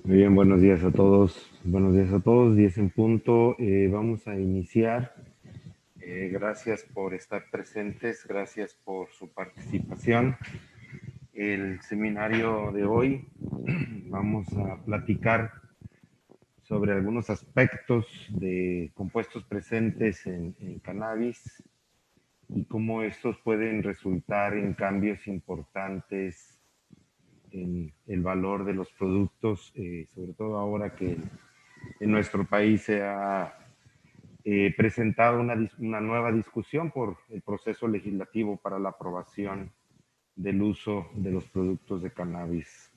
Muy bien, buenos días a todos. Buenos días a todos, 10 en punto. Vamos a iniciar. Gracias por estar presentes, gracias por su participación. El seminario de hoy vamos a platicar sobre algunos aspectos de compuestos presentes en cannabis y cómo estos pueden resultar en cambios importantes en el valor de los productos, sobre todo ahora que en nuestro país se ha presentado una nueva discusión por el proceso legislativo para la aprobación del uso de los productos de cannabis.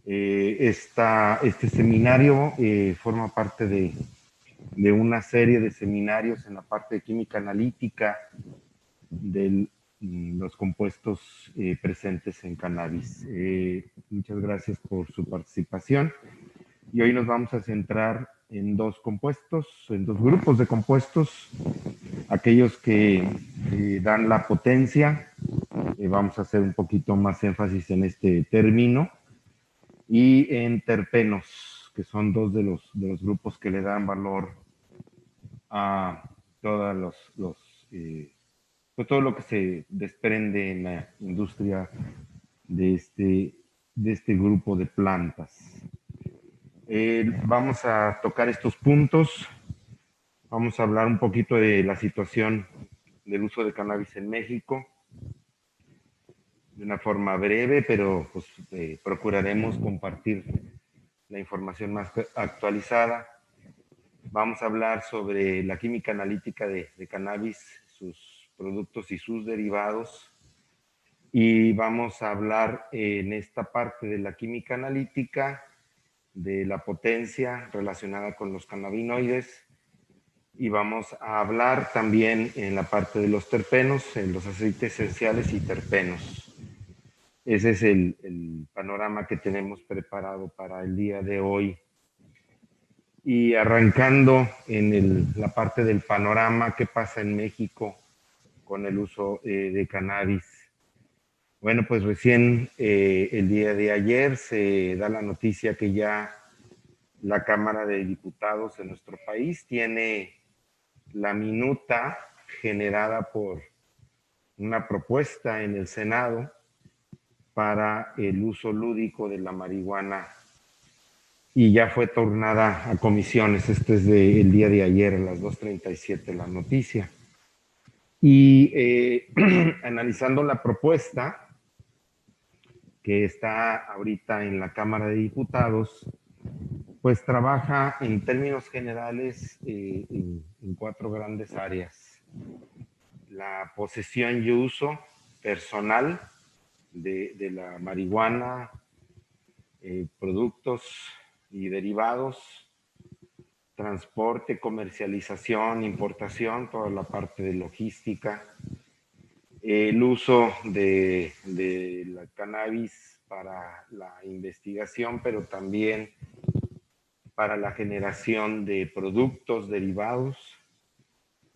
Este seminario forma parte de una serie de seminarios en la parte de química analítica de los compuestos presentes en cannabis. Muchas gracias por su participación. Y hoy nos vamos a centrar en dos compuestos, en dos grupos de compuestos, aquellos que dan la potencia, vamos a hacer un poquito más énfasis en este término, y en terpenos, que son dos de los grupos que le dan valor a todos pues todo lo que se desprende en la industria de este grupo de plantas. Vamos a tocar estos puntos. Vamos a hablar un poquito de la situación del uso de cannabis en México, de una forma breve, pero pues, procuraremos compartir la información más actualizada. Vamos a hablar sobre la química analítica de cannabis, sus productos y sus derivados. Y vamos a hablar en esta parte de la química analítica de la potencia relacionada con los cannabinoides, y vamos a hablar también en la parte de los terpenos, en los aceites esenciales y terpenos. Ese es el panorama que tenemos preparado para el día de hoy. Y arrancando en la parte del panorama, ¿qué pasa en México con el uso de cannabis? Bueno, pues recién el día de ayer se da la noticia que ya la Cámara de Diputados de nuestro país tiene la minuta generada por una propuesta en el Senado para el uso lúdico de la marihuana, y ya fue turnada a comisiones. Este es del día de ayer a las 2:37 la noticia. Y analizando la propuesta que está ahorita en la Cámara de Diputados, pues trabaja en términos generales en cuatro grandes áreas: la posesión y uso personal de la marihuana, productos y derivados, transporte, comercialización, importación, toda la parte de logística, el uso de la cannabis para la investigación, pero también para la generación de productos derivados,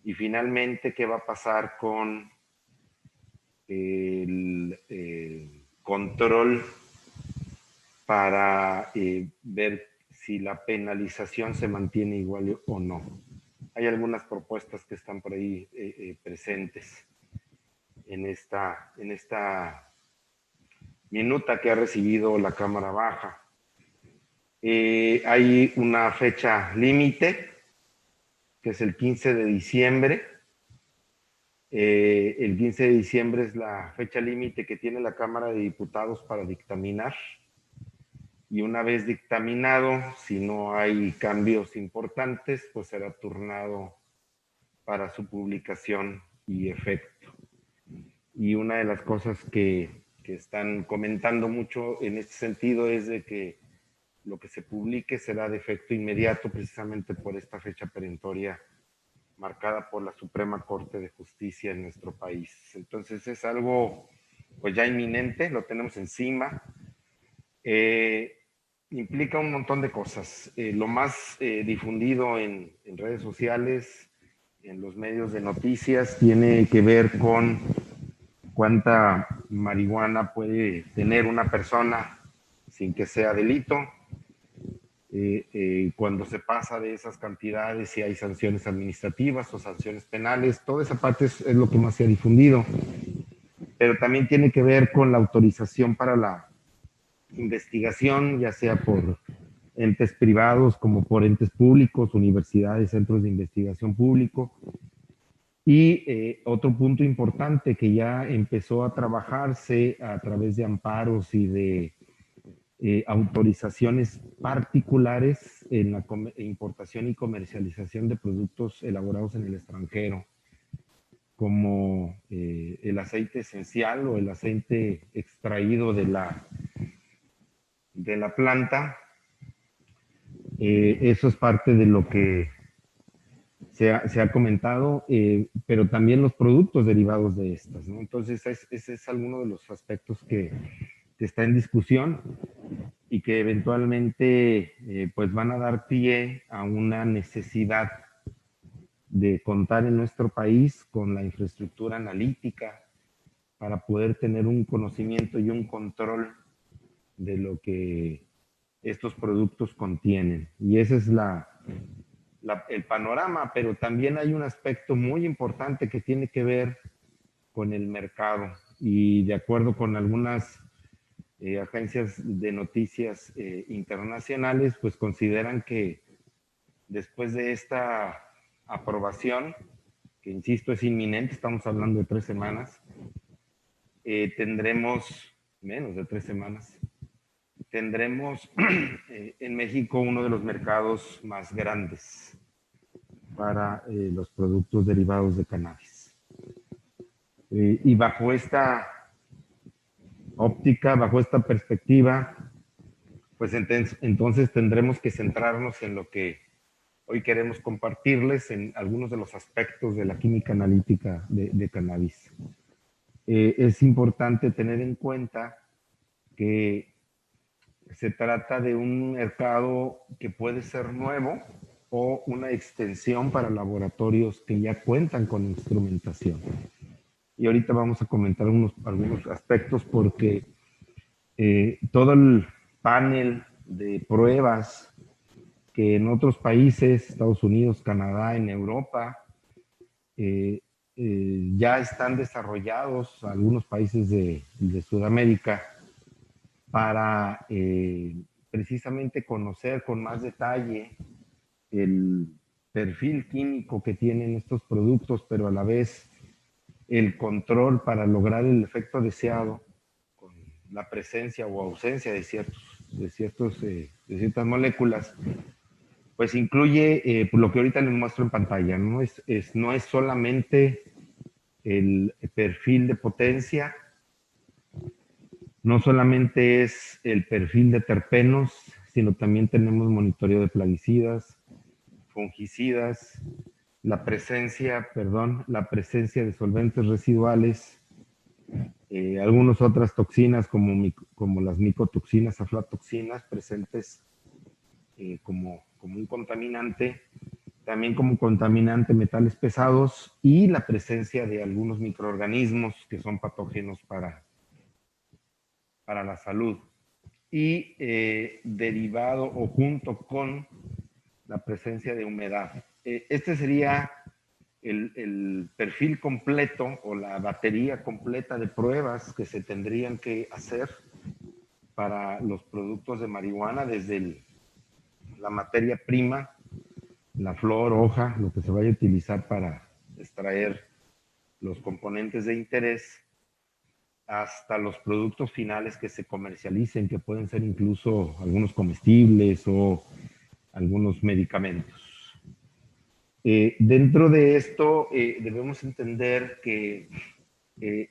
y finalmente qué va a pasar con el control para ver si la penalización se mantiene igual o no. Hay algunas propuestas que están por ahí presentes en esta minuta que ha recibido la Cámara Baja. Hay una fecha límite, que es el 15 de diciembre. El 15 de diciembre es la fecha límite que tiene la Cámara de Diputados para dictaminar. Y una vez dictaminado, si no hay cambios importantes, pues será turnado para su publicación y efecto. Y una de las cosas que están comentando mucho en este sentido es de que lo que se publique será de efecto inmediato, precisamente por esta fecha perentoria marcada por la Suprema Corte de Justicia en nuestro país. Entonces es algo pues ya inminente, lo tenemos encima. Implica un montón de cosas. Lo más difundido en redes sociales, en los medios de noticias, tiene que ver con cuánta marihuana puede tener una persona sin que sea delito. cuando se pasa de esas cantidades, si hay sanciones administrativas o sanciones penales, toda esa parte es lo que más se ha difundido. Pero también tiene que ver con la autorización para la investigación, ya sea por entes privados como por entes públicos, universidades, centros de investigación público. Y otro punto importante que ya empezó a trabajarse a través de amparos y de autorizaciones particulares en la importación y comercialización de productos elaborados en el extranjero, como el aceite esencial o el aceite extraído de la planta. Eso es parte de lo que se ha comentado, pero también los productos derivados de estas, ¿no? Entonces, ese es alguno de los aspectos que está en discusión y que eventualmente pues van a dar pie a una necesidad de contar en nuestro país con la infraestructura analítica para poder tener un conocimiento y un control de lo que estos productos contienen. Y ese es el panorama, pero también hay un aspecto muy importante que tiene que ver con el mercado. Y de acuerdo con algunas agencias de noticias internacionales, pues consideran que después de esta aprobación, que insisto es inminente, estamos hablando de 3 semanas, tendremos menos de 3 semanas, tendremos en México uno de los mercados más grandes para los productos derivados de cannabis. Y bajo esta óptica, bajo esta perspectiva, pues entonces tendremos que centrarnos en lo que hoy queremos compartirles, en algunos de los aspectos de la química analítica de cannabis. Es importante tener en cuenta que se trata de un mercado que puede ser nuevo o una extensión para laboratorios que ya cuentan con instrumentación. Y ahorita vamos a comentar algunos aspectos porque todo el panel de pruebas que en otros países, Estados Unidos, Canadá, en Europa, ya están desarrollados, algunos países de Sudamérica, para precisamente conocer con más detalle el perfil químico que tienen estos productos, pero a la vez el control para lograr el efecto deseado con la presencia o ausencia de ciertas moléculas, pues incluye lo que ahorita les muestro en pantalla, ¿no? No es solamente el perfil de potencia, no solamente es el perfil de terpenos, sino también tenemos monitoreo de plaguicidas, fungicidas, la presencia de solventes residuales, algunas otras toxinas como las micotoxinas, aflatoxinas presentes como un contaminante, también como contaminante metales pesados y la presencia de algunos microorganismos que son patógenos para la salud. Y derivado o junto con la presencia de humedad. Este sería el perfil completo o la batería completa de pruebas que se tendrían que hacer para los productos de marihuana, desde la materia prima, la flor, hoja, lo que se vaya a utilizar para extraer los componentes de interés, hasta los productos finales que se comercialicen, que pueden ser incluso algunos comestibles o algunos medicamentos. Dentro de esto debemos entender que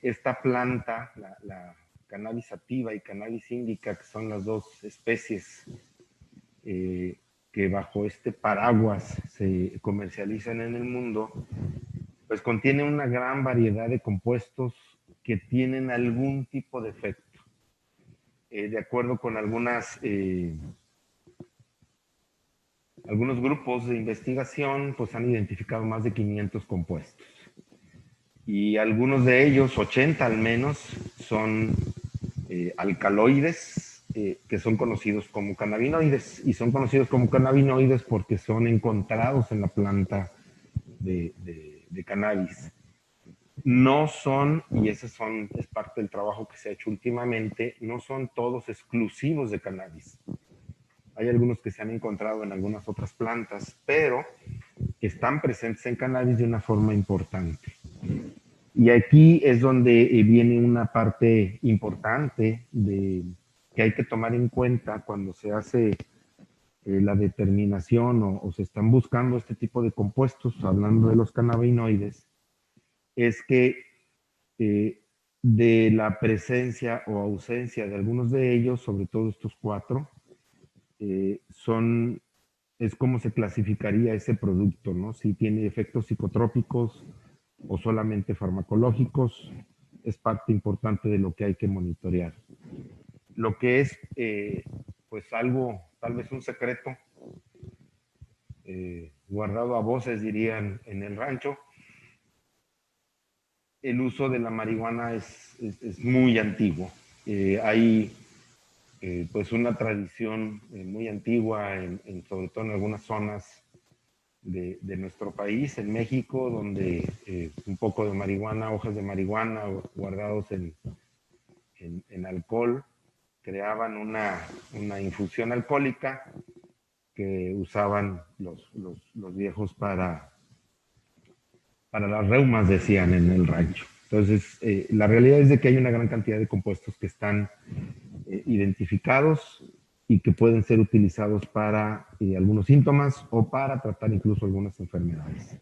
esta planta, la cannabis sativa y cannabis indica, que son las dos especies que bajo este paraguas se comercializan en el mundo, pues contiene una gran variedad de compuestos que tienen algún tipo de efecto. De acuerdo con algunos grupos de investigación, pues han identificado más de 500 compuestos. Y algunos de ellos, 80 al menos, son alcaloides, que son conocidos como cannabinoides. Y son conocidos como cannabinoides porque son encontrados en la planta de cannabis. No son, y es parte del trabajo que se ha hecho últimamente, no son todos exclusivos de cannabis. Hay algunos que se han encontrado en algunas otras plantas, pero están presentes en cannabis de una forma importante. Y aquí es donde viene una parte importante que hay que tomar en cuenta cuando se hace la determinación o se están buscando este tipo de compuestos, hablando de los cannabinoides, es que eh, de la presencia o ausencia de algunos de ellos, sobre todo estos cuatro, es como se clasificaría ese producto, ¿no? Si tiene efectos psicotrópicos o solamente farmacológicos, es parte importante de lo que hay que monitorear. Lo que es, pues algo, tal vez un secreto, guardado a voces, dirían en el rancho, el uso de la marihuana es muy antiguo. Hay pues una tradición muy antigua, sobre todo en algunas zonas de nuestro país, en México, donde un poco de marihuana, hojas de marihuana guardados en alcohol, creaban una infusión alcohólica que usaban los viejos para las reumas, decían en el rancho. Entonces, la realidad es de que hay una gran cantidad de compuestos que están identificados y que pueden ser utilizados para algunos síntomas o para tratar incluso algunas enfermedades.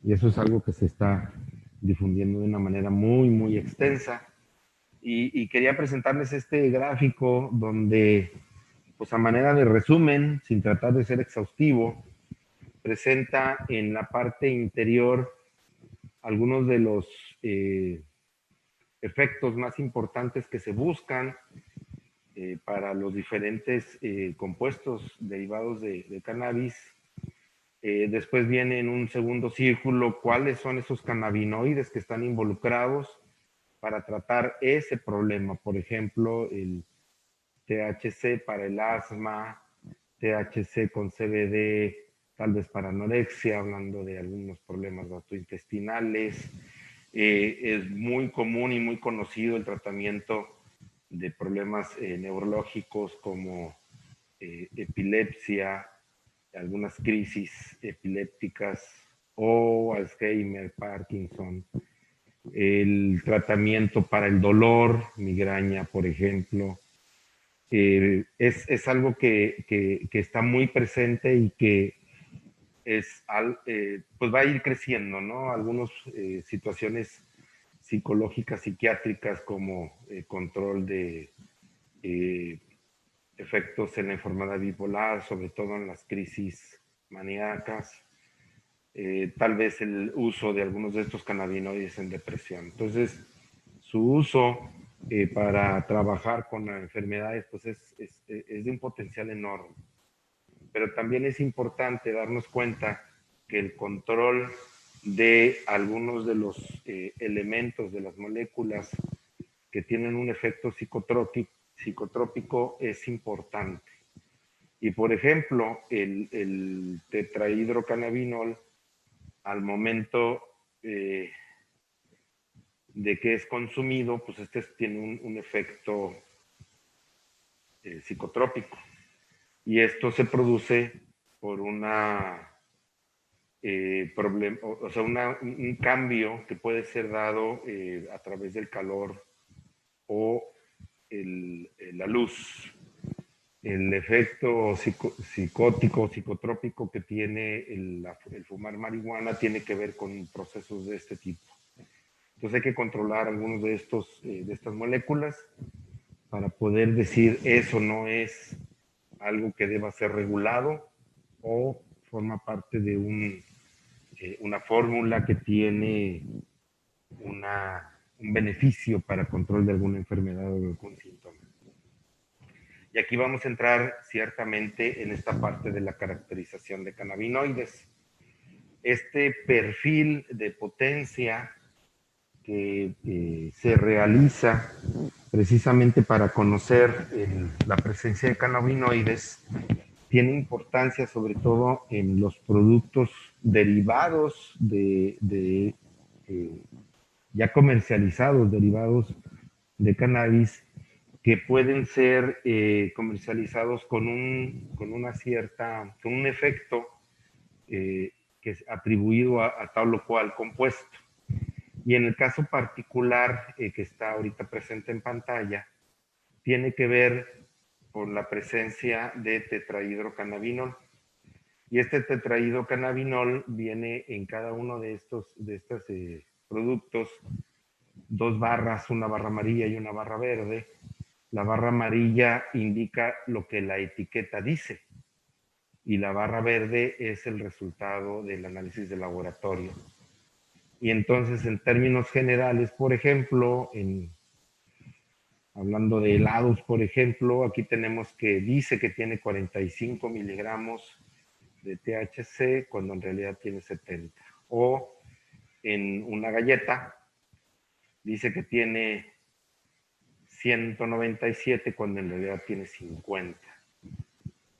Y eso es algo que se está difundiendo de una manera muy, muy extensa. Y quería presentarles este gráfico donde, pues a manera de resumen, sin tratar de ser exhaustivo, presenta en la parte interior algunos de los efectos más importantes que se buscan para los diferentes compuestos derivados de cannabis. Después viene en un segundo círculo cuáles son esos cannabinoides que están involucrados para tratar ese problema. Por ejemplo, el THC para el asma, THC con CBD, tal vez para anorexia, hablando de algunos problemas gastrointestinales. Es muy común y muy conocido el tratamiento de problemas neurológicos como epilepsia, algunas crisis epilépticas o Alzheimer, Parkinson, el tratamiento para el dolor, migraña, por ejemplo. Es algo que está muy presente y que pues va a ir creciendo, ¿no? Algunas situaciones psicológicas, psiquiátricas, como control de efectos en la enfermedad bipolar, sobre todo en las crisis maníacas, tal vez el uso de algunos de estos cannabinoides en depresión. Entonces, su uso para trabajar con las enfermedades pues es de un potencial enorme. Pero también es importante darnos cuenta que el control de algunos de los elementos de las moléculas que tienen un efecto psicotrópico es importante. Y por ejemplo, el tetrahidrocannabinol, al momento de que es consumido, pues este tiene un efecto psicotrópico. Y esto se produce por una o sea, un cambio que puede ser dado a través del calor o la luz. El efecto psicótico, psicotrópico que tiene el fumar marihuana tiene que ver con procesos de este tipo. Entonces hay que controlar algunos de estas moléculas para poder decir eso no es algo que deba ser regulado o forma parte de una fórmula que tiene un beneficio para control de alguna enfermedad o de algún síntoma. Y aquí vamos a entrar ciertamente en esta parte de la caracterización de cannabinoides. Este perfil de potencia que se realiza precisamente para conocer la presencia de cannabinoides, tiene importancia sobre todo en los productos derivados ya comercializados, derivados de cannabis, que pueden ser comercializados con con un efecto eh, que es atribuido a tal o cual compuesto. Y en el caso particular que está ahorita presente en pantalla, tiene que ver con la presencia de tetrahidrocannabinol. Y este tetrahidrocannabinol viene en cada uno de estos productos, dos barras, una barra amarilla y una barra verde. La barra amarilla indica lo que la etiqueta dice y la barra verde es el resultado del análisis de laboratorio. Y entonces, en términos generales, por ejemplo, hablando de helados, por ejemplo, aquí tenemos que dice que tiene 45 miligramos de THC cuando en realidad tiene 70. O en una galleta dice que tiene 197 cuando en realidad tiene 50.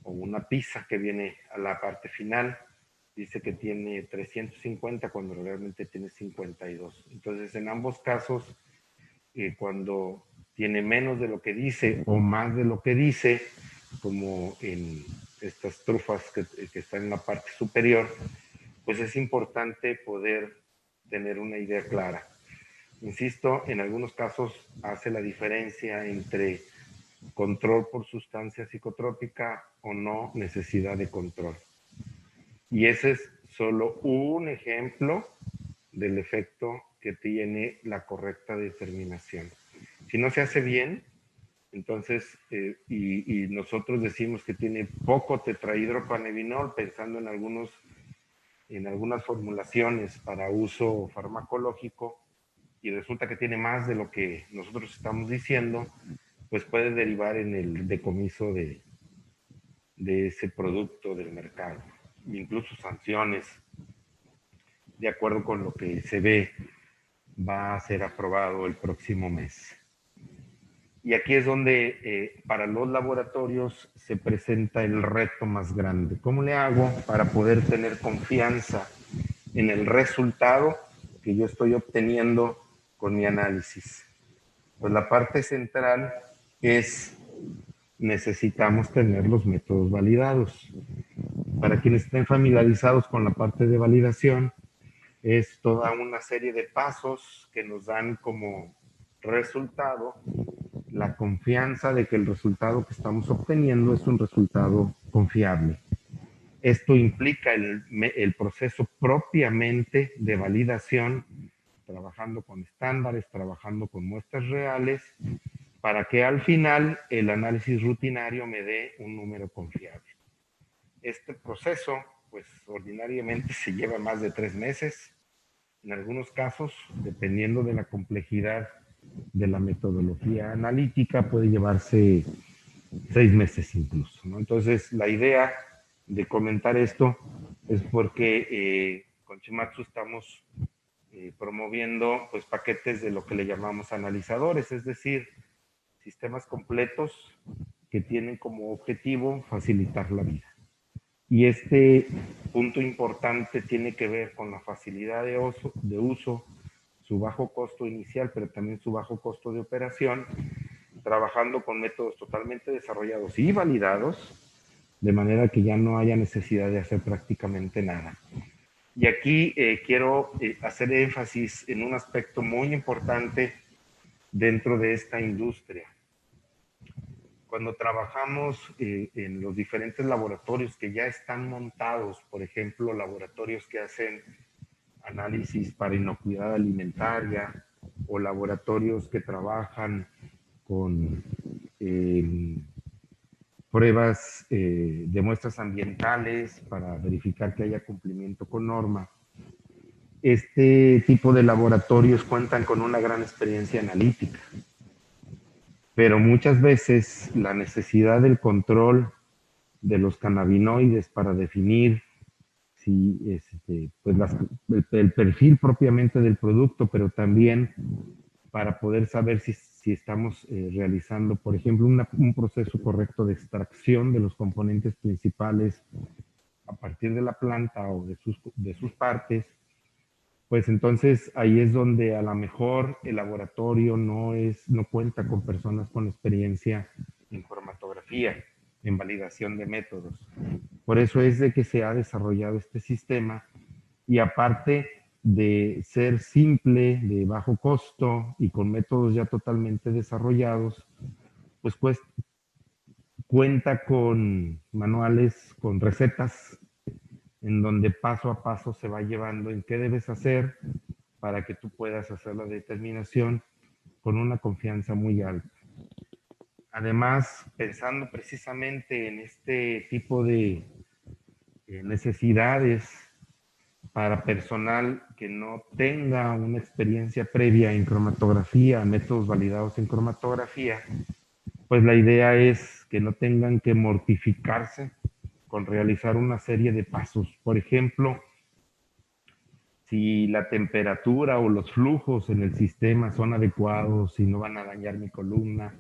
O una pizza que viene a la parte final dice que tiene 350 cuando realmente tiene 52. Entonces, en ambos casos, cuando tiene menos de lo que dice o más de lo que dice, como en estas trufas que están en la parte superior, pues es importante poder tener una idea clara. Insisto, en algunos casos hace la diferencia entre control por sustancia psicotrópica o no necesidad de control. Y ese es solo un ejemplo del efecto que tiene la correcta determinación. Si no se hace bien, entonces, y nosotros decimos que tiene poco tetrahidrocannabinol, pensando en algunas formulaciones para uso farmacológico, y resulta que tiene más de lo que nosotros estamos diciendo, pues puede derivar en el decomiso de ese producto del mercado, incluso sanciones, de acuerdo con lo que se ve, va a ser aprobado el próximo mes. Y aquí es donde para los laboratorios se presenta el reto más grande. ¿Cómo le hago para poder tener confianza en el resultado que yo estoy obteniendo con mi análisis? Pues la parte central es necesitamos tener los métodos validados. Para quienes estén familiarizados con la parte de validación, es toda una serie de pasos que nos dan como resultado la confianza de que el resultado que estamos obteniendo es un resultado confiable. Esto implica el proceso propiamente de validación, trabajando con estándares, trabajando con muestras reales, para que al final el análisis rutinario me dé un número confiable. Este proceso, pues ordinariamente se lleva más de 3 meses. En algunos casos, dependiendo de la complejidad de la metodología analítica, puede llevarse 6 meses incluso, ¿no? Entonces, la idea de comentar esto es porque con Shimatsu estamos promoviendo pues paquetes de lo que le llamamos analizadores, es decir, sistemas completos que tienen como objetivo facilitar la vida. Y este punto importante tiene que ver con la facilidad de uso, su bajo costo inicial, pero también su bajo costo de operación, trabajando con métodos totalmente desarrollados y validados, de manera que ya no haya necesidad de hacer prácticamente nada. Y aquí quiero hacer énfasis en un aspecto muy importante dentro de esta industria. Cuando trabajamos en los diferentes laboratorios que ya están montados, por ejemplo, laboratorios que hacen análisis para inocuidad alimentaria o laboratorios que trabajan con pruebas de muestras ambientales para verificar que haya cumplimiento con norma. Este tipo de laboratorios cuentan con una gran experiencia analítica, pero muchas veces la necesidad del control de los cannabinoides para definir si pues el perfil propiamente del producto, pero también para poder saber si estamos realizando, por ejemplo, un proceso correcto de extracción de los componentes principales a partir de la planta o de sus partes, pues entonces ahí es donde a lo mejor el laboratorio no cuenta con personas con experiencia en cromatografía, en validación de métodos. Por eso es de que se ha desarrollado este sistema y aparte de ser simple, de bajo costo y con métodos ya totalmente desarrollados, pues cuenta con manuales, con recetas en donde paso a paso se va llevando en qué debes hacer para que tú puedas hacer la determinación con una confianza muy alta. Además, pensando precisamente en este tipo de necesidades para personal que no tenga una experiencia previa en cromatografía, métodos validados en cromatografía, pues la idea es que no tengan que mortificarse con realizar una serie de pasos. Por ejemplo, si la temperatura o los flujos en el sistema son adecuados, si no van a dañar mi columna,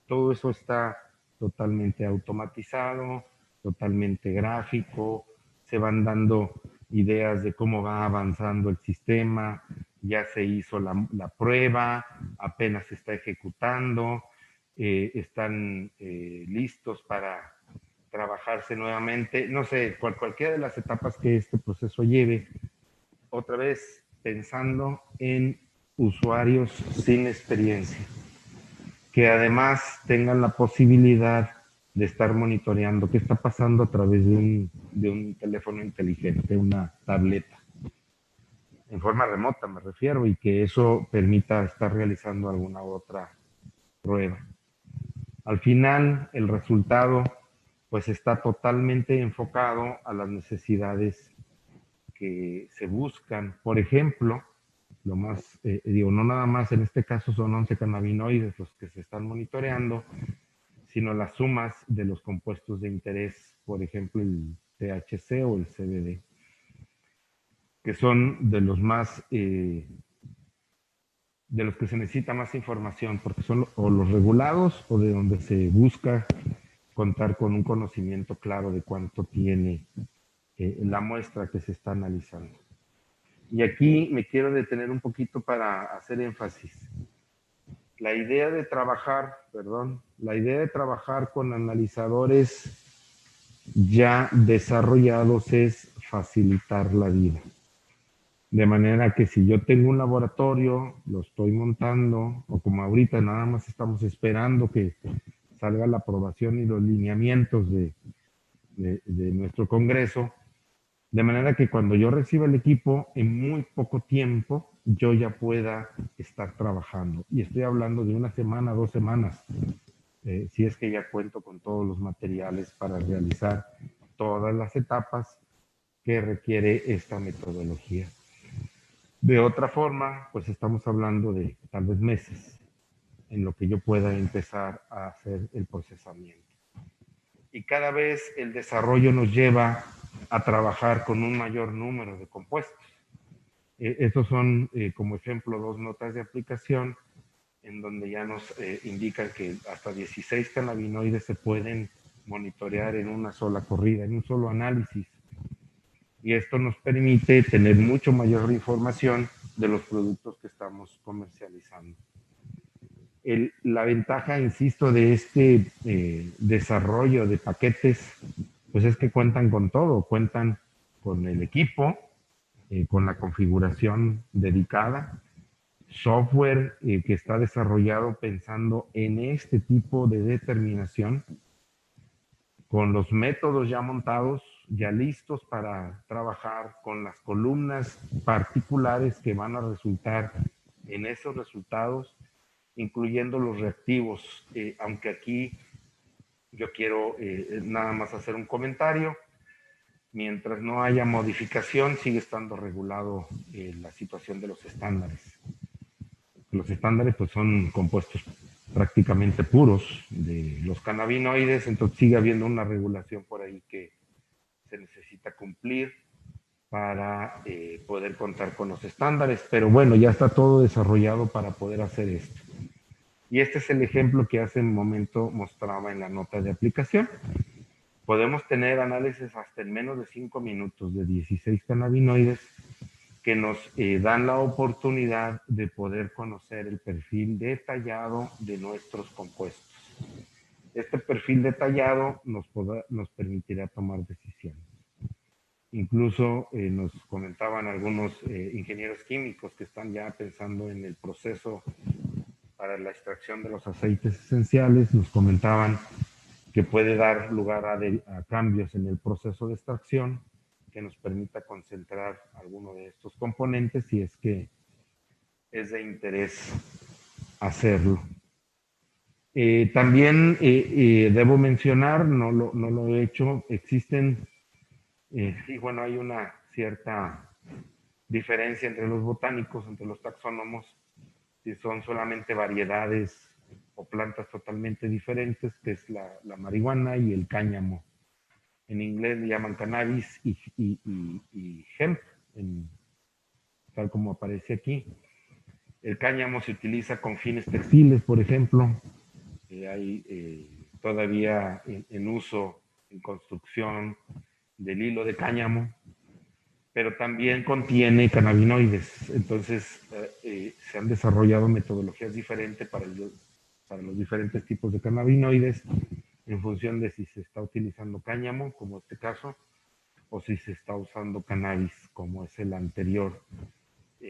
todo eso está totalmente automatizado, totalmente gráfico, se van dando ideas de cómo va avanzando el sistema, ya se hizo la prueba, apenas se está ejecutando, están listos para trabajarse nuevamente, no sé, cualquiera de las etapas que este proceso lleve, otra vez pensando en usuarios sin experiencia, que además tengan la posibilidad de estar monitoreando qué está pasando a través de un teléfono inteligente, una tableta, en forma remota me refiero, y que eso permita estar realizando alguna otra prueba. Al final, el resultado pues está totalmente enfocado a las necesidades que se buscan. Por ejemplo, lo más, no nada más en este caso son 11 cannabinoides los que se están monitoreando, sino las sumas de los compuestos de interés, por ejemplo, el THC o el CBD, que son de los más, de los que se necesita más información, porque son o los regulados o de donde se busca contar con un conocimiento claro de cuánto tiene la muestra que se está analizando. Y aquí me quiero detener un poquito para hacer énfasis. La idea de trabajar, la idea de trabajar con analizadores ya desarrollados es facilitar la vida. De manera que si yo tengo un laboratorio, lo estoy montando, o como ahorita nada más estamos esperando que salga la aprobación y los lineamientos de nuestro Congreso, de manera que cuando yo reciba el equipo, en muy poco tiempo, yo ya pueda estar trabajando. Y estoy hablando de una semana, 2 semanas, si es que ya cuento con todos los materiales para realizar todas las etapas que requiere esta metodología. De otra forma, pues estamos hablando de tal vez meses en lo que yo pueda empezar a hacer el procesamiento. Y cada vez el desarrollo nos lleva a trabajar con un mayor número de compuestos. Estos son, como ejemplo, 2 notas de aplicación en donde ya nos indican que hasta 16 cannabinoides se pueden monitorear en una sola corrida, en un solo análisis. Y esto nos permite tener mucho mayor información de los productos que estamos comercializando. La ventaja, insisto, de este desarrollo de paquetes, pues es que cuentan con todo, cuentan con el equipo, con la configuración dedicada, software que está desarrollado pensando en este tipo de determinación, con los métodos ya montados, ya listos para trabajar con las columnas particulares que van a resultar en esos resultados, incluyendo los reactivos, aunque aquí yo quiero nada más hacer un comentario. Mientras no haya modificación, sigue estando regulado la situación de los estándares. Los estándares pues son compuestos prácticamente puros de los cannabinoides, entonces sigue habiendo una regulación por ahí que se necesita cumplir. para poder contar con los estándares, pero bueno, ya está todo desarrollado para poder hacer esto. Y este es el ejemplo que hace un momento mostraba en la nota de aplicación. Podemos tener análisis hasta en menos de 5 minutos de 16 cannabinoides que nos dan la oportunidad de poder conocer el perfil detallado de nuestros compuestos. Este perfil detallado nos permitirá tomar decisiones. Incluso nos comentaban algunos ingenieros químicos que están ya pensando en el proceso para la extracción de los aceites esenciales, nos comentaban que puede dar lugar a cambios en el proceso de extracción que nos permita concentrar alguno de estos componentes si es que es de interés hacerlo. También debo mencionar, no lo he hecho, existen, y bueno, hay una cierta diferencia entre los botánicos, entre los taxónomos, si son solamente variedades o plantas totalmente diferentes, que es la marihuana y el cáñamo. En inglés le llaman cannabis y hemp, tal como aparece aquí. El cáñamo se utiliza con fines textiles, por ejemplo. Hay todavía en uso, en construcción del hilo de cáñamo, pero también contiene cannabinoides. Entonces, se han desarrollado metodologías diferentes para los diferentes tipos de cannabinoides en función de si se está utilizando cáñamo, como este caso, o si se está usando cannabis, como es el anterior,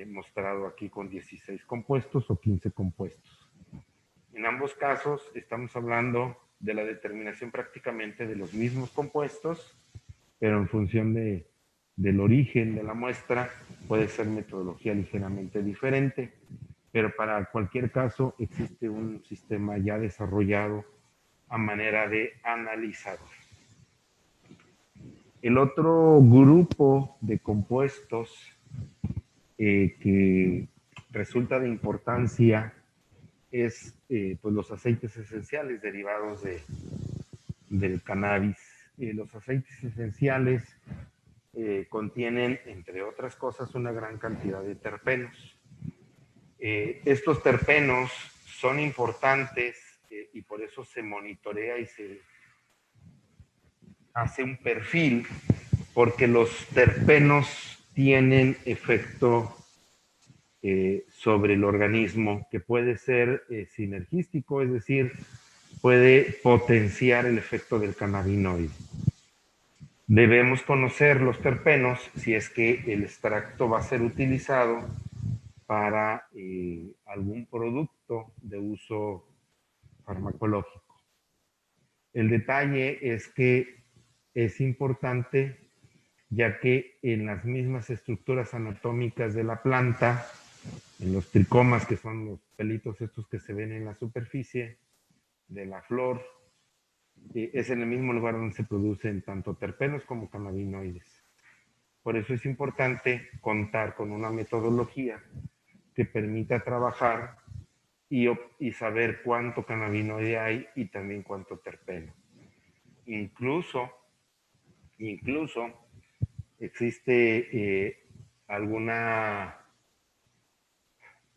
mostrado aquí con 16 compuestos o 15 compuestos. En ambos casos estamos hablando de la determinación prácticamente de los mismos compuestos, pero en función del origen de la muestra puede ser metodología ligeramente diferente, pero para cualquier caso existe un sistema ya desarrollado a manera de analizador. El otro grupo de compuestos que resulta de importancia es pues los aceites esenciales derivados del cannabis. Los aceites esenciales contienen, entre otras cosas, una gran cantidad de terpenos. Estos terpenos son importantes y por eso se monitorea y se hace un perfil, porque los terpenos tienen efecto sobre el organismo que puede ser sinergístico, es decir, puede potenciar el efecto del cannabinoide. Debemos conocer los terpenos si es que el extracto va a ser utilizado para algún producto de uso farmacológico. El detalle es que es importante ya que en las mismas estructuras anatómicas de la planta, en los tricomas, que son los pelitos estos que se ven en la superficie de la flor, es en el mismo lugar donde se producen tanto terpenos como cannabinoides. Por eso es importante contar con una metodología que permita trabajar y saber cuánto cannabinoide hay y también cuánto terpeno. Incluso existe alguna,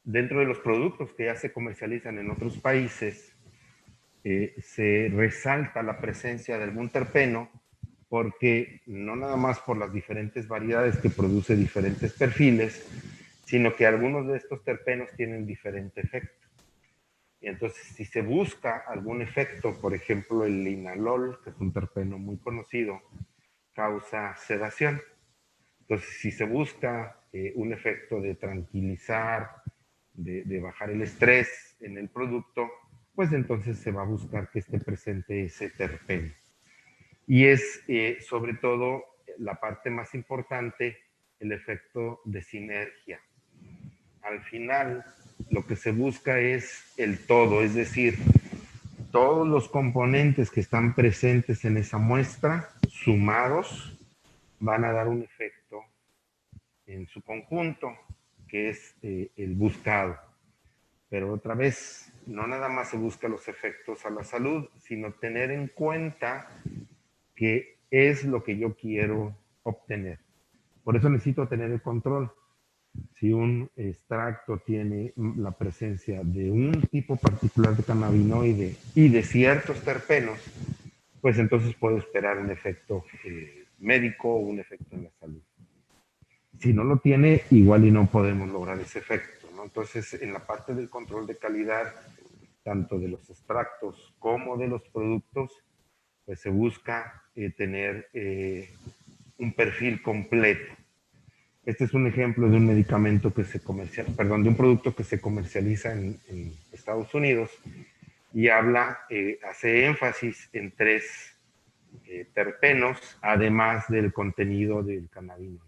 dentro de los productos que ya se comercializan en otros países, se resalta la presencia del algún terpeno porque no nada más por las diferentes variedades que produce diferentes perfiles, sino que algunos de estos terpenos tienen diferente efecto. Y entonces, si se busca algún efecto, por ejemplo, el linalol, que es un terpeno muy conocido, causa sedación. Entonces, si se busca un efecto de tranquilizar, de bajar el estrés en el producto, pues entonces se va a buscar que esté presente ese terpeno. Y es sobre todo la parte más importante, el efecto de sinergia. Al final, lo que se busca es el todo, es decir, todos los componentes que están presentes en esa muestra, sumados, van a dar un efecto en su conjunto, que es el buscado. Pero otra vez, no nada más se busca los efectos a la salud, sino tener en cuenta qué es lo que yo quiero obtener. Por eso necesito tener el control. Si un extracto tiene la presencia de un tipo particular de cannabinoide y de ciertos terpenos, pues entonces puedo esperar un efecto médico o un efecto en la salud. Si no lo tiene, igual y no podemos lograr ese efecto, ¿no? Entonces, en la parte del control de calidad, tanto de los extractos como de los productos, pues se busca tener un perfil completo. Este es un ejemplo de un medicamento que se comercializa, perdón, de un producto que se comercializa en Estados Unidos y habla, hace énfasis en 3 terpenos, además del contenido del cannabinoide.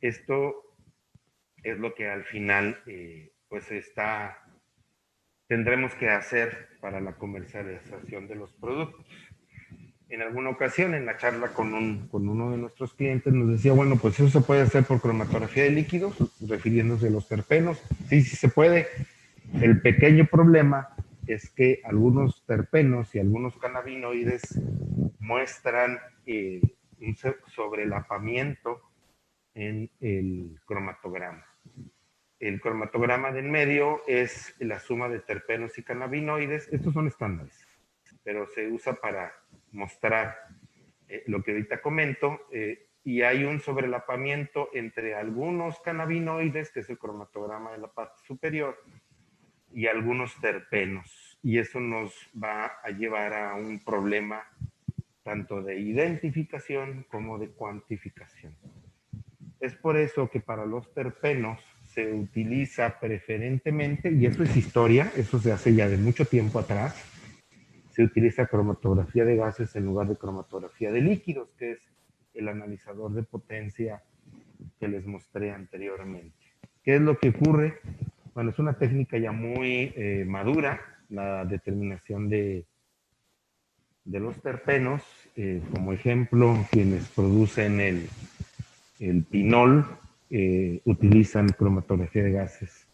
Esto es lo que al final, pues tendremos que hacer para la comercialización de los productos. En alguna ocasión, en la charla con uno de nuestros clientes, nos decía, bueno, pues eso se puede hacer por cromatografía de líquidos, refiriéndose a los terpenos. Sí, sí se puede. El pequeño problema es que algunos terpenos y algunos cannabinoides muestran un sobrelapamiento en el cromatograma. El cromatograma de en medio es la suma de terpenos y cannabinoides. Estos son estándares, pero se usa para mostrar lo que ahorita comento, y hay un sobrelapamiento entre algunos cannabinoides, que es el cromatograma de la parte superior, y algunos terpenos. Y eso nos va a llevar a un problema tanto de identificación como de cuantificación. Es por eso que para los terpenos se utiliza preferentemente, y eso es historia, eso se hace ya de mucho tiempo atrás, se utiliza cromatografía de gases en lugar de cromatografía de líquidos, que es el analizador de potencia que les mostré anteriormente. ¿Qué es lo que ocurre? Bueno, es una técnica ya muy madura, la determinación de los terpenos, como ejemplo, quienes producen el pinol utilizan cromatografía de gases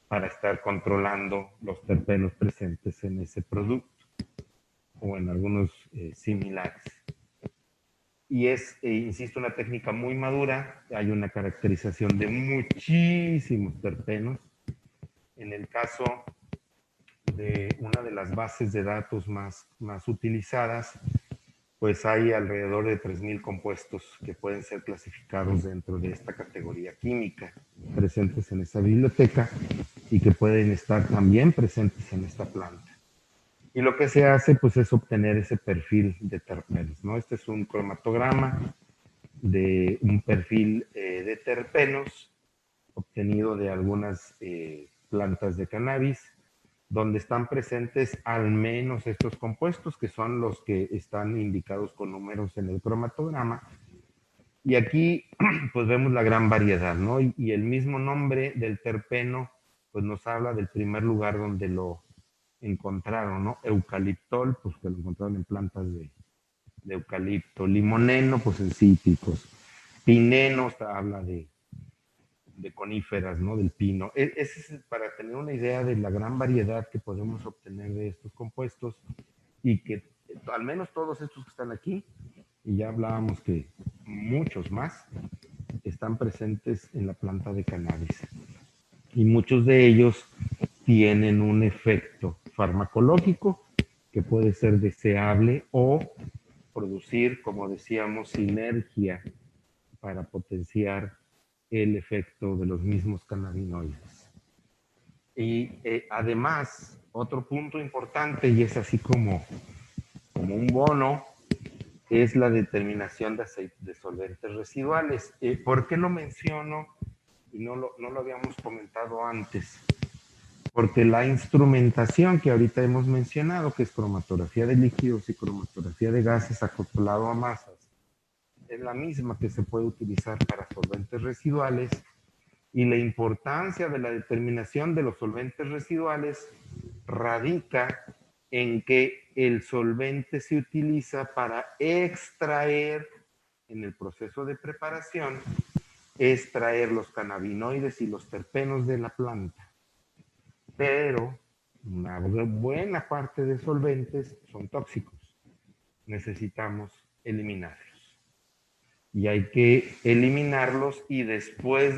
para estar controlando los terpenos presentes en ese producto o en algunos similares. Y es, insisto, una técnica muy madura. Hay una caracterización de muchísimos terpenos. En el caso de una de las bases de datos más utilizadas, pues hay alrededor de 3.000 compuestos que pueden ser clasificados dentro de esta categoría química, presentes en esa biblioteca y que pueden estar también presentes en esta planta. Y lo que se hace, pues, es obtener ese perfil de terpenos, ¿no? Este es un cromatograma de un perfil de terpenos obtenido de algunas plantas de cannabis, donde están presentes al menos estos compuestos, que son los que están indicados con números en el cromatograma. Y aquí, pues, vemos la gran variedad, ¿no? Y el mismo nombre del terpeno, pues, nos habla del primer lugar donde lo encontraron, ¿no? Eucaliptol, pues que lo encontraron en plantas de eucalipto. Limoneno, pues en cítricos. Pineno, habla de coníferas, ¿no? Del pino. Ese es para tener una idea de la gran variedad que podemos obtener de estos compuestos y que al menos todos estos que están aquí, y ya hablábamos que muchos más, están presentes en la planta de cannabis. Y muchos de ellos tienen un efecto farmacológico que puede ser deseable o producir, como decíamos, sinergia para potenciar el efecto de los mismos cannabinoides. Y además, otro punto importante, y es así como un bono, es la determinación de solventes residuales. ¿Por qué lo menciono? Y no lo habíamos comentado antes. Porque la instrumentación que ahorita hemos mencionado, que es cromatografía de líquidos y cromatografía de gases acoplado a masas, es la misma que se puede utilizar para solventes residuales, y la importancia de la determinación de los solventes residuales radica en que el solvente se utiliza para extraer, en el proceso de preparación, extraer los cannabinoides y los terpenos de la planta. Pero una buena parte de solventes son tóxicos. Necesitamos eliminarlos. y hay que eliminarlos y después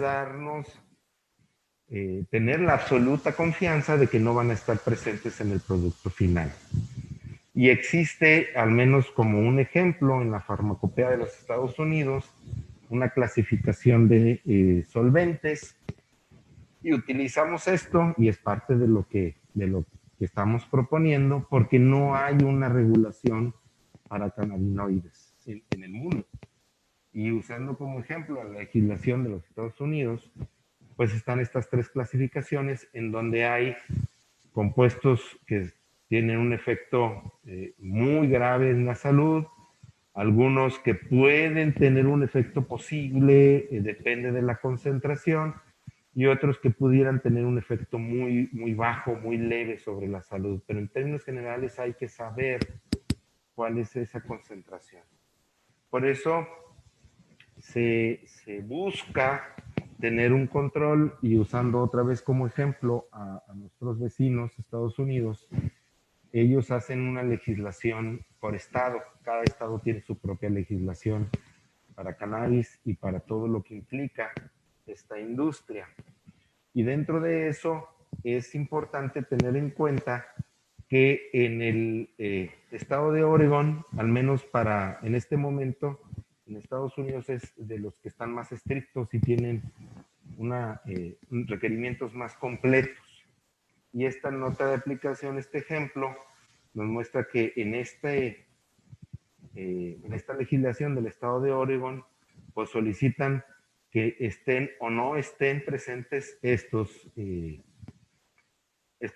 tener la absoluta confianza de que no van a estar presentes en el producto final. Y existe, al menos como un ejemplo, en la farmacopea de los Estados Unidos, una clasificación de solventes, y utilizamos esto y es parte de lo que estamos proponiendo, porque no hay una regulación para cannabinoides en el mundo. Y usando como ejemplo la legislación de los Estados Unidos, pues están estas tres clasificaciones en donde hay compuestos que tienen un efecto muy grave en la salud, algunos que pueden tener un efecto posible, depende de la concentración, y otros que pudieran tener un efecto muy, muy bajo, muy leve sobre la salud. Pero en términos generales hay que saber cuál es esa concentración. Por eso se busca tener un control, y usando otra vez como ejemplo a nuestros vecinos, Estados Unidos, ellos hacen una legislación por estado. Cada estado tiene su propia legislación para cannabis y para todo lo que implica esta industria. Y dentro de eso es importante tener en cuenta que en el estado de Oregon, al menos en este momento, en Estados Unidos es de los que están más estrictos y tienen requerimientos más completos. Y esta nota de aplicación, este ejemplo, nos muestra que en esta legislación del estado de Oregon, pues solicitan que estén o no estén presentes estos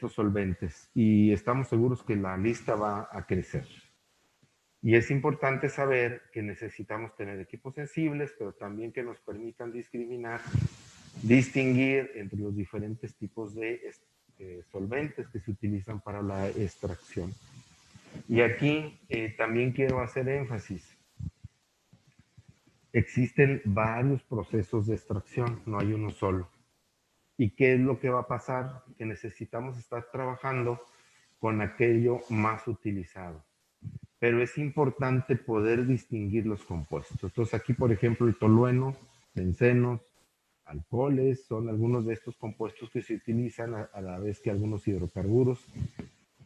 solventes. Y estamos seguros que la lista va a crecer. Y es importante saber que necesitamos tener equipos sensibles, pero también que nos permitan distinguir entre los diferentes tipos de solventes que se utilizan para la extracción. Y aquí también quiero hacer énfasis. Existen varios procesos de extracción, no hay uno solo. ¿Y qué es lo que va a pasar? Que necesitamos estar trabajando con aquello más utilizado. Pero es importante poder distinguir los compuestos. Entonces aquí, por ejemplo, el tolueno, bencenos, alcoholes, son algunos de estos compuestos que se utilizan a la vez que algunos hidrocarburos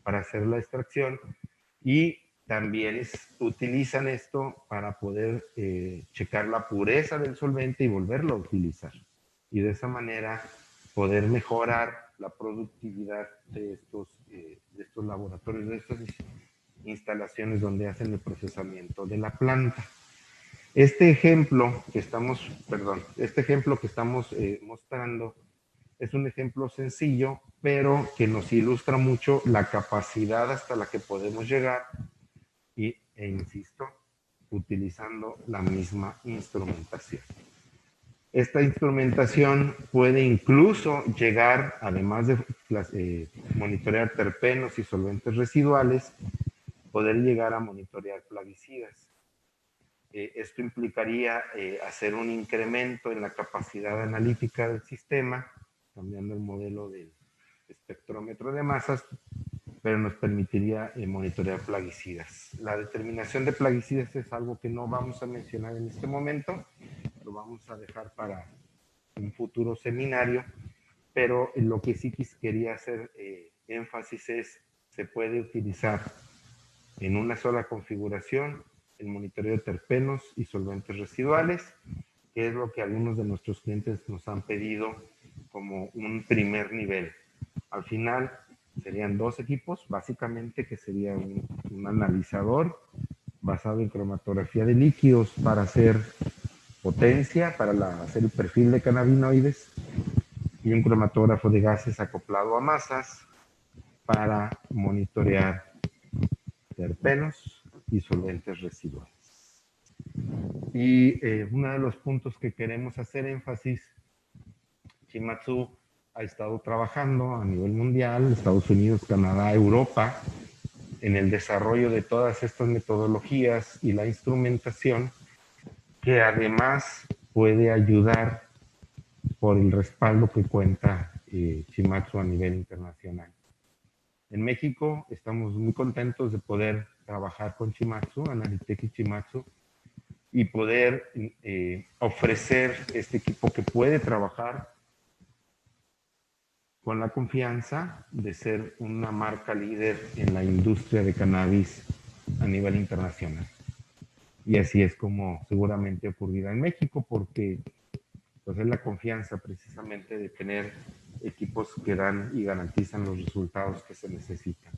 para hacer la extracción, y también utilizan esto para poder checar la pureza del solvente y volverlo a utilizar. Y de esa manera poder mejorar la productividad de estos laboratorios, de estas instalaciones donde hacen el procesamiento de la planta. Este ejemplo que estamos mostrando es un ejemplo sencillo, pero que nos ilustra mucho la capacidad hasta la que podemos llegar e insisto, utilizando la misma instrumentación. Esta instrumentación puede incluso llegar, además de monitorear terpenos y solventes residuales, poder llegar a monitorear plaguicidas. Esto implicaría hacer un incremento en la capacidad analítica del sistema, cambiando el modelo del espectrómetro de masas, pero nos permitiría monitorear plaguicidas. La determinación de plaguicidas es algo que no vamos a mencionar en este momento, lo vamos a dejar para un futuro seminario, pero lo que sí quería hacer énfasis es, se puede utilizar en una sola configuración el monitoreo de terpenos y solventes residuales, que es lo que algunos de nuestros clientes nos han pedido como un primer nivel. Al final serían dos equipos, básicamente, que sería un analizador basado en cromatografía de líquidos para hacer potencia, para hacer el perfil de cannabinoides, y un cromatógrafo de gases acoplado a masas para monitorear terpenos y solventes residuales. Y uno de los puntos que queremos hacer énfasis, Shimadzu ha estado trabajando a nivel mundial, Estados Unidos, Canadá, Europa, en el desarrollo de todas estas metodologías y la instrumentación, que además puede ayudar por el respaldo que cuenta Shimadzu a nivel internacional. En México estamos muy contentos de poder trabajar con Shimadzu, Analytech y Shimadzu, y poder ofrecer este equipo que puede trabajar con la confianza de ser una marca líder en la industria de cannabis a nivel internacional. Y así es como seguramente ocurrirá en México, porque pues es la confianza precisamente de tener equipos que dan y garantizan los resultados que se necesitan.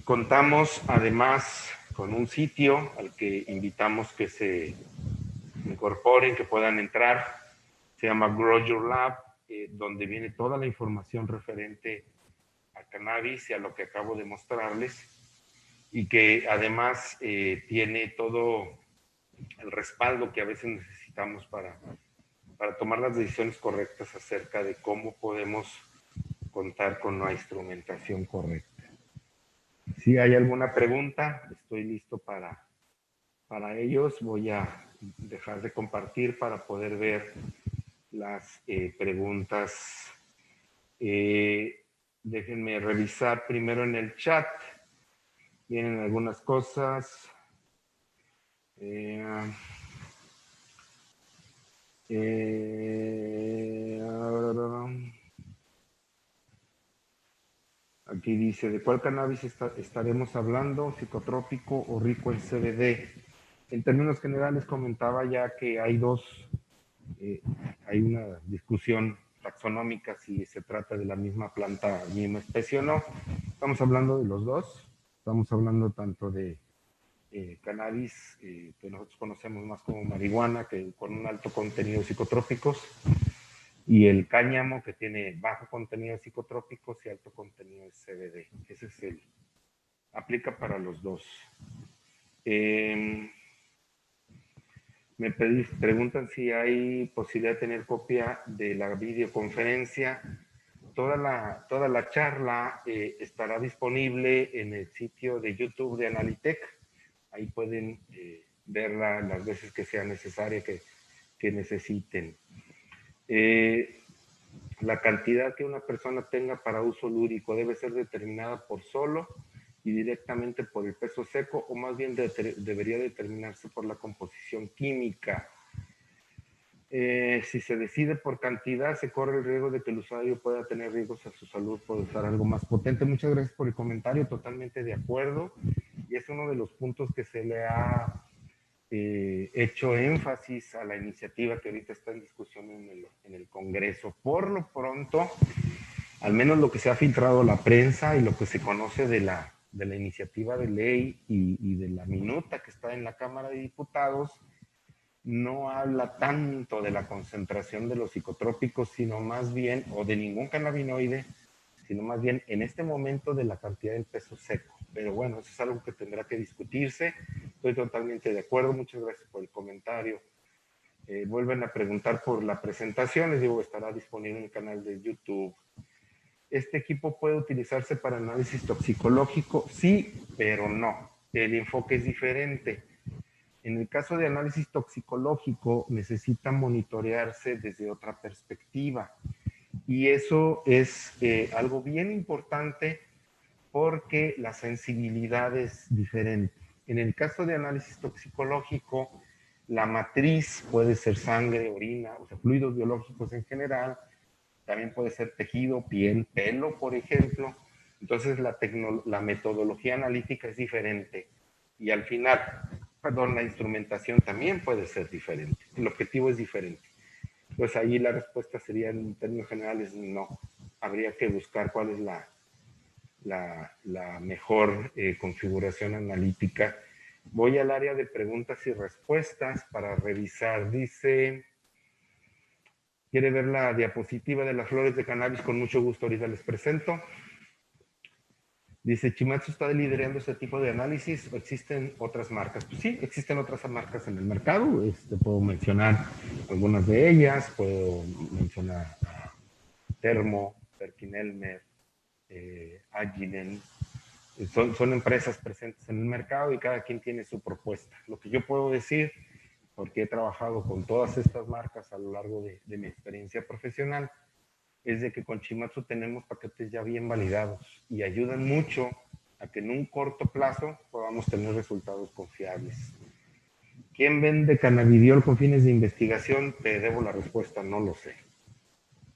Contamos además con un sitio al que invitamos que se incorporen, que puedan entrar. Se llama Grow Your Lab, donde viene toda la información referente a cannabis y a lo que acabo de mostrarles, y que además tiene todo el respaldo que a veces necesitamos para tomar las decisiones correctas acerca de cómo podemos contar con una instrumentación correcta. Si hay alguna pregunta, estoy listo para ellos. Voy a dejar de compartir para poder ver las preguntas. Déjenme revisar primero en el chat. Vienen algunas cosas. Aquí dice, ¿de cuál cannabis estaremos hablando? ¿Psicotrópico o rico en CBD? En términos generales comentaba ya que hay hay una discusión taxonómica si se trata de la misma planta, misma especie o no. Estamos hablando de los dos. Estamos hablando tanto de cannabis, que nosotros conocemos más como marihuana, que con un alto contenido de psicotrópicos, y el cáñamo, que tiene bajo contenido de psicotrópicos y alto contenido de CBD. Ese es aplica para los dos. Me preguntan si hay posibilidad de tener copia de la videoconferencia. Toda la charla estará disponible en el sitio de YouTube de Analitech. Ahí pueden verla las veces que sea necesaria, que necesiten. La cantidad que una persona tenga para uso lúdico debe ser determinada por solo y directamente por el peso seco, o más bien debería determinarse por la composición química. Si se decide por cantidad, se corre el riesgo de que el usuario pueda tener riesgos a su salud por usar algo más potente. Muchas gracias por el comentario, totalmente de acuerdo. Y es uno de los puntos que se le ha hecho énfasis a la iniciativa que ahorita está en discusión en el Congreso. Por lo pronto, al menos lo que se ha filtrado a la prensa y lo que se conoce de la iniciativa de ley y de la minuta que está en la Cámara de Diputados, no habla tanto de la concentración de los psicotrópicos, sino más bien, o de ningún cannabinoide, sino más bien en este momento de la cantidad del peso seco. Pero bueno, eso es algo que tendrá que discutirse. Estoy totalmente de acuerdo. Muchas gracias por el comentario. Vuelven a preguntar por la presentación. Les digo, estará disponible en el canal de YouTube. ¿Este equipo puede utilizarse para análisis toxicológico? Sí, pero no. El enfoque es diferente. En el caso de análisis toxicológico, necesita monitorearse desde otra perspectiva. Y eso es algo bien importante, porque la sensibilidad es diferente. En el caso de análisis toxicológico, la matriz puede ser sangre, orina, o sea, fluidos biológicos en general. También puede ser tejido, piel, pelo, por ejemplo. Entonces la metodología analítica es diferente. Y al final, la instrumentación también puede ser diferente. El objetivo es diferente. Pues ahí la respuesta sería, en términos generales, no. Habría que buscar cuál es la mejor configuración analítica. Voy al área de preguntas y respuestas para revisar. Dice, ¿quiere ver la diapositiva de las flores de cannabis? Con mucho gusto, ahorita les presento. Dice, ¿Chimatsu está liderando este tipo de análisis o existen otras marcas? Pues sí, existen otras marcas en el mercado. Puedo mencionar algunas de ellas. Puedo mencionar Thermo, Perkin-Elmer, Agilent. Son empresas presentes en el mercado y cada quien tiene su propuesta. Lo que yo puedo decir, porque he trabajado con todas estas marcas a lo largo de mi experiencia profesional, es de que con Chimatsu tenemos paquetes ya bien validados y ayudan mucho a que en un corto plazo podamos tener resultados confiables. ¿Quién vende cannabidiol con fines de investigación? Te debo la respuesta, no lo sé.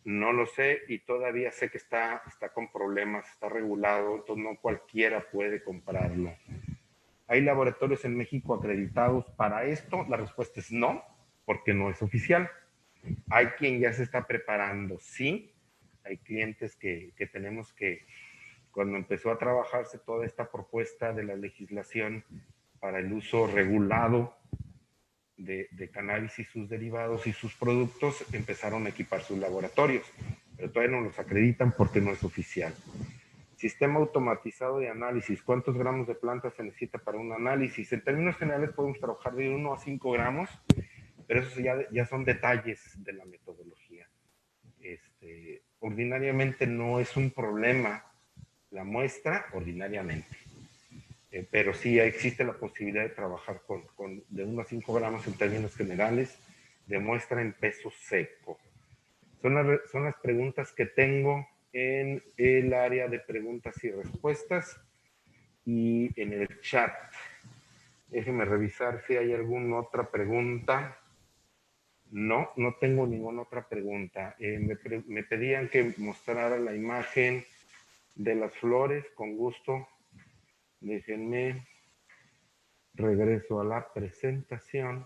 No lo sé y todavía sé que está con problemas, está regulado, entonces no cualquiera puede comprarlo. ¿Hay laboratorios en México acreditados para esto? La respuesta es no, porque no es oficial. Hay quien ya se está preparando, sí. Hay clientes que tenemos que, cuando empezó a trabajarse toda esta propuesta de la legislación para el uso regulado de cannabis y sus derivados y sus productos, empezaron a equipar sus laboratorios, pero todavía no los acreditan porque no es oficial. Sistema automatizado de análisis. ¿Cuántos gramos de planta se necesita para un análisis? En términos generales podemos trabajar de 1 a 5 gramos, pero eso ya son detalles de la metodología. Ordinariamente no es un problema la muestra, ordinariamente. Pero sí existe la posibilidad de trabajar con de 1 a 5 gramos en términos generales de muestra en peso seco. Son las preguntas que tengo en el área de preguntas y respuestas y en el chat. Déjenme revisar si hay alguna otra pregunta. No, no tengo ninguna otra pregunta. Me pedían que mostrara la imagen de las flores, con gusto. Déjenme, regreso a la presentación.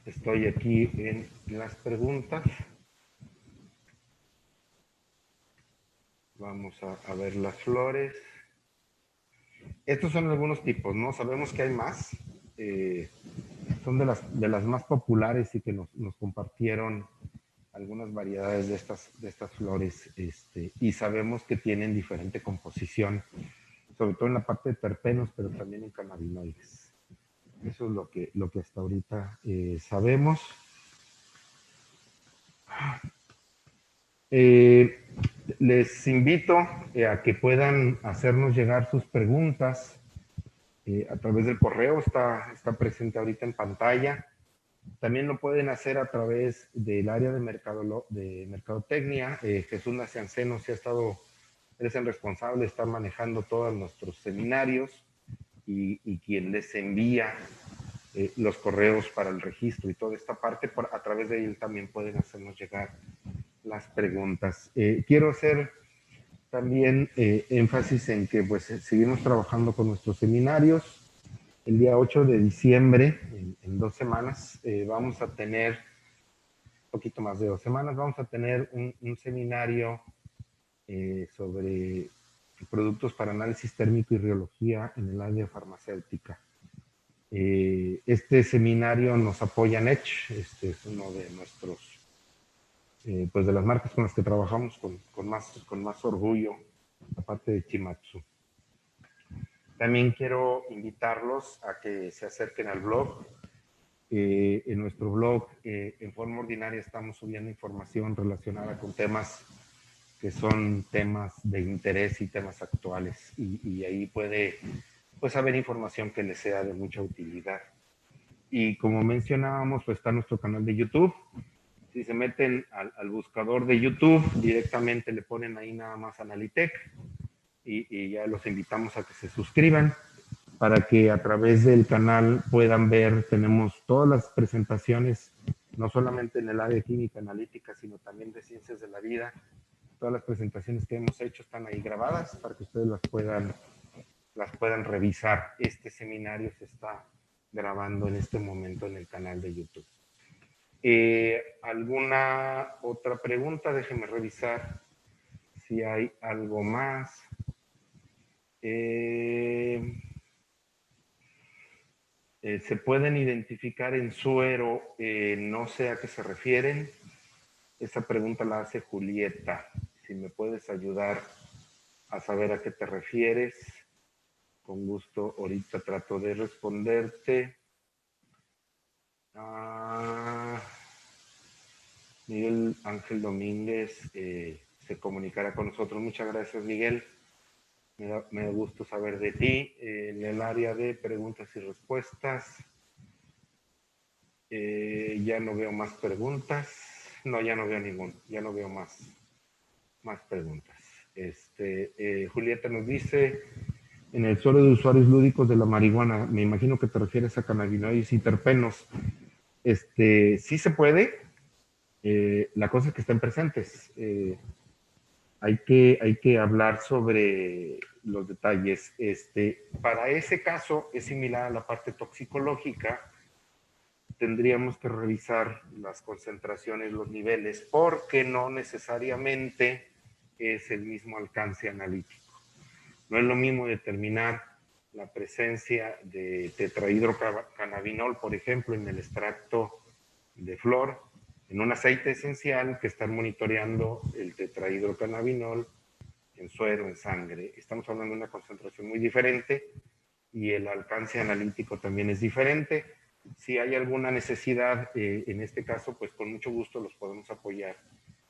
Estoy aquí en las preguntas. Vamos a ver las flores. Estos son algunos tipos, ¿no? Sabemos que hay más. Son de las más populares y que nos compartieron algunas variedades de estas flores. Y sabemos que tienen diferente composición, sobre todo en la parte de terpenos, pero también en cannabinoides. Eso es lo que hasta ahorita sabemos. Les invito a que puedan hacernos llegar sus preguntas a través del correo, está presente ahorita en pantalla. También lo pueden hacer a través del área de mercadotecnia. Jesús Nacianceno es el responsable, está manejando todos nuestros seminarios y quien les envía los correos para el registro y toda esta parte, a través de él también pueden hacernos llegar las preguntas. Quiero hacer también énfasis en que pues seguimos trabajando con nuestros seminarios. El día 8 de diciembre, en 2 semanas, vamos a tener, un poquito más de 2 semanas, vamos a tener un seminario sobre productos para análisis térmico y rheología en el área farmacéutica. Este seminario nos apoya NECH, este es uno de nuestros, pues de las marcas con las que trabajamos con más orgullo, aparte de Chimatsu. También quiero invitarlos a que se acerquen al blog. En nuestro blog, en forma ordinaria, estamos subiendo información relacionada con temas que son temas de interés y temas actuales. Y ahí puede pues haber información que les sea de mucha utilidad. Y como mencionábamos, pues está nuestro canal de YouTube. Si se meten al buscador de YouTube, directamente le ponen ahí nada más Analitech y ya los invitamos a que se suscriban para que a través del canal puedan ver, tenemos todas las presentaciones, no solamente en el área de química analítica, sino también de ciencias de la vida. Todas las presentaciones que hemos hecho están ahí grabadas para que ustedes las puedan revisar. Este seminario se está grabando en este momento en el canal de YouTube. ¿Alguna otra pregunta? Déjenme revisar si hay algo más. Se pueden identificar en suero, no sé a qué se refieren. Esa pregunta la hace Julieta. Si me puedes ayudar a saber a qué te refieres, con gusto ahorita trato de responderte. Miguel Ángel Domínguez se comunicará con nosotros. Muchas gracias, Miguel. Me da gusto saber de ti. En el área de preguntas y respuestas, ya no veo más preguntas. No, ya no veo ya no veo más preguntas. Julieta nos dice, en el suelo de usuarios lúdicos de la marihuana. Me imagino que te refieres a cannabinoides y terpenos. Sí se puede, la cosa es que estén presentes. Hay que hablar sobre los detalles. Para ese caso es similar a la parte toxicológica. Tendríamos que revisar las concentraciones, los niveles, porque no necesariamente es el mismo alcance analítico. No es lo mismo determinar la presencia de tetrahidrocannabinol, por ejemplo, en el extracto de flor, en un aceite esencial, que estar monitoreando el tetrahidrocannabinol en suero, en sangre. Estamos hablando de una concentración muy diferente y el alcance analítico también es diferente. Si hay alguna necesidad, en este caso, pues con mucho gusto los podemos apoyar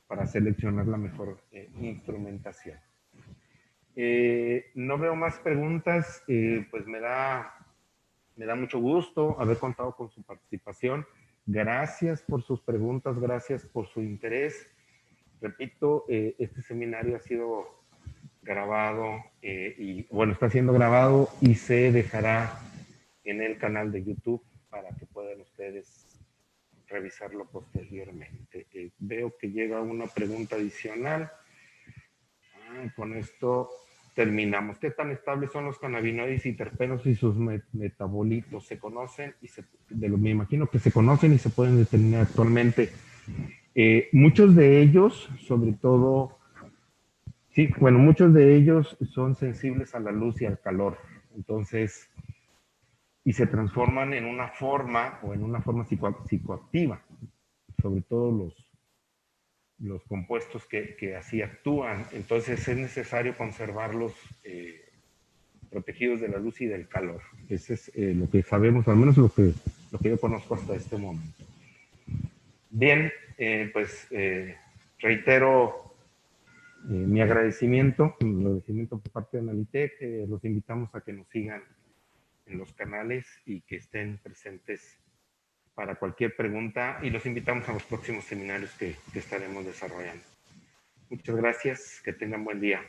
para seleccionar la mejor instrumentación. No veo más preguntas, pues me da mucho gusto haber contado con su participación. Gracias por sus preguntas, gracias por su interés. Repito, este seminario ha sido grabado y bueno, está siendo grabado y se dejará en el canal de YouTube para que puedan ustedes revisarlo posteriormente. Veo que llega una pregunta adicional. Con esto terminamos. ¿Qué tan estables son los cannabinoides y terpenos y sus metabolitos? ¿Se conocen? Me imagino que se conocen y se pueden determinar actualmente. Muchos de ellos, sobre todo, sí, bueno, muchos de ellos son sensibles a la luz y al calor. Entonces, y se transforman en una forma o en una forma psicoactiva, sobre todo los compuestos que así actúan. Entonces es necesario conservarlos protegidos de la luz y del calor. Eso es lo que sabemos, al menos lo que yo conozco hasta este momento. Bien, pues reitero mi agradecimiento por parte de Analitech. Los invitamos a que nos sigan en los canales y que estén presentes para cualquier pregunta y los invitamos a los próximos seminarios que estaremos desarrollando. Muchas gracias, que tengan buen día.